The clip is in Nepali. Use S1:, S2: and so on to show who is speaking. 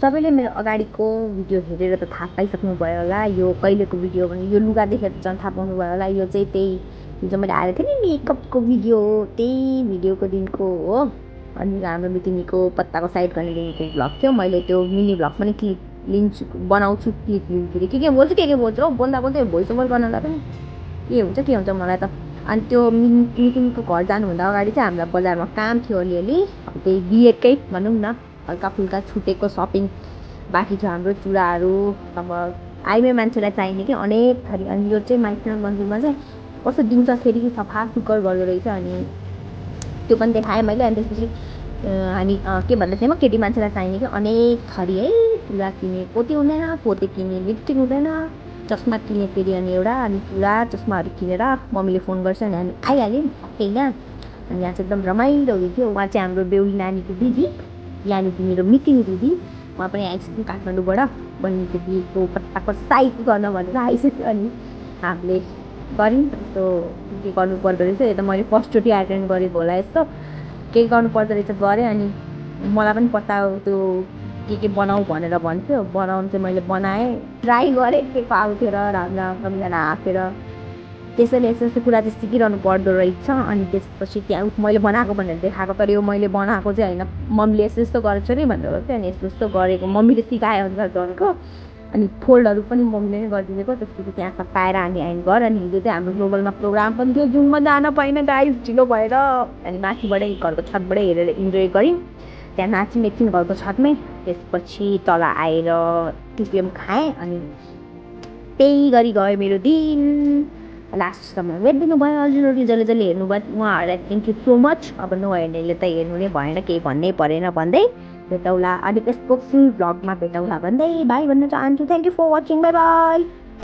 S1: सबैले मेरो अगाडिको भिडियो हेरेर त थाहा पाइसक्नुभयो होला यो कहिलेको भिडियो भने यो लुगा देखेर झन् थाहा पाउनुभयो होला यो चाहिँ त्यही हिजो मैले हालेको थिएँ नि मेकअपको भिडियो हो त्यही भिडियोको दिनको हो। अनि हाम्रो मितिनीको पत्ताको साइड गर्ने दिनको भ्लग थियो। मैले त्यो मिनी भ्लग पनि क्लिप लिन्छु बनाउँछु क्लिप लिन्छु के बोल्छु हौ बोल्दा बोल्दै भोइस ओभर गर्नलाई पनि के हुन्छ मलाई त। अनि त्यो मितिनीको घर जानुभन्दा अगाडि चाहिँ हामीलाई बजारमा काम थियो अलिअलि त्यही बिहेकै भनौँ न हल्का फुल्का छुटेको सपिङ बाँकी छ हाम्रो चुडाहरू अब आइमे मान्छेलाई चाहिने कि अनेक थरी। अनि यो चाहिँ माइक्रोन मन्दिरमा चाहिँ कस्तो दिउँसखेरि सफा सुग्घर गर्दो रहेछ अनि त्यो पनि देखाएँ मैले। अनि त्यसपछि हामी के भन्दै थियौँ केटी मान्छेलाई चाहिने कि अनेक थरी है चुडा किने पोते हुँदैन पोते किने लिपस्टिक हुँदैन चस्मा किने फेरि अनि एउटा अनि चुडा चस्माहरू किनेर मम्मीले फोन गर्छ अनि हामी आइहाल्यौँ होइन। अनि यहाँ चाहिँ एकदम रमाइलो हुन्थ्यो। उहाँ चाहिँ हाम्रो बेहुली नानीको दिदी यहाँनिर मेरो मितिनी दिदी उहाँ पनि आइसक्यो काठमाडौँबाट बहिनीको दिदीको पत्ताको साइड गर्न भनेर आइसक्यो। अनि हामीले गऱ्यौँ त्यो के गर्नु पर्दो रहेछ यो त मैले फर्स्टचोटि एटेन्ड गरेको होला यस्तो के गर्नु पर्दो रहेछ गरेँ। अनि मलाई पनि पत्ता त्यो के बनाऊ भनेर भन्थ्यो बनाउनु चाहिँ मैले बनाएँ ट्राई गरेँ के आउँथ्यो र राम्रा सबैजना हाँसेर त्यसैले यस्तो कुरा चाहिँ सिकिरहनु पर्दो रहेछ। अनि त्यसपछि त्यहाँ मैले बनाएको भनेर देखाएको तर यो मैले बनाएको चाहिँ होइन मम्मीले यस्तो गर्छ नि भनेर चाहिँ अनि यस्तो गरेको मम्मीले सिकाए अनुसार गरेको। अनि फोल्डहरू पनि मम्मीले नै गरिदिएको त्यसपछि त्यहाँ सकाएर अनि घर अनि हिजो चाहिँ हाम्रो ग्लोबलमा प्रोग्राम पनि थियो जुनमा जान पाइनँ गाइस ढिलो भएर। अनि माथिबाटै घरको छतबाटै हेरेर इन्जोय गऱ्यौँ त्यहाँ नाच्यौँ एकछिन घरको छतमै त्यसपछि तल आएर टिपिएम खाएँ अनि त्यही गरी गयो मेरो दिन। लास्टसम्म हेरिदिनु भयो हजुरहरू जसले हेर्नुभयो उहाँहरूलाई थ्याङ्क यू सो मच। अब नहेर्नेले त हेर्नु नै भएन केही भन्नै परेन भन्दै भेटौँला अनि त्यसको फुल भ्लगमा भेटौँला भन्दै बाई भन्न चाहन्छु। Thank you for watching bye by.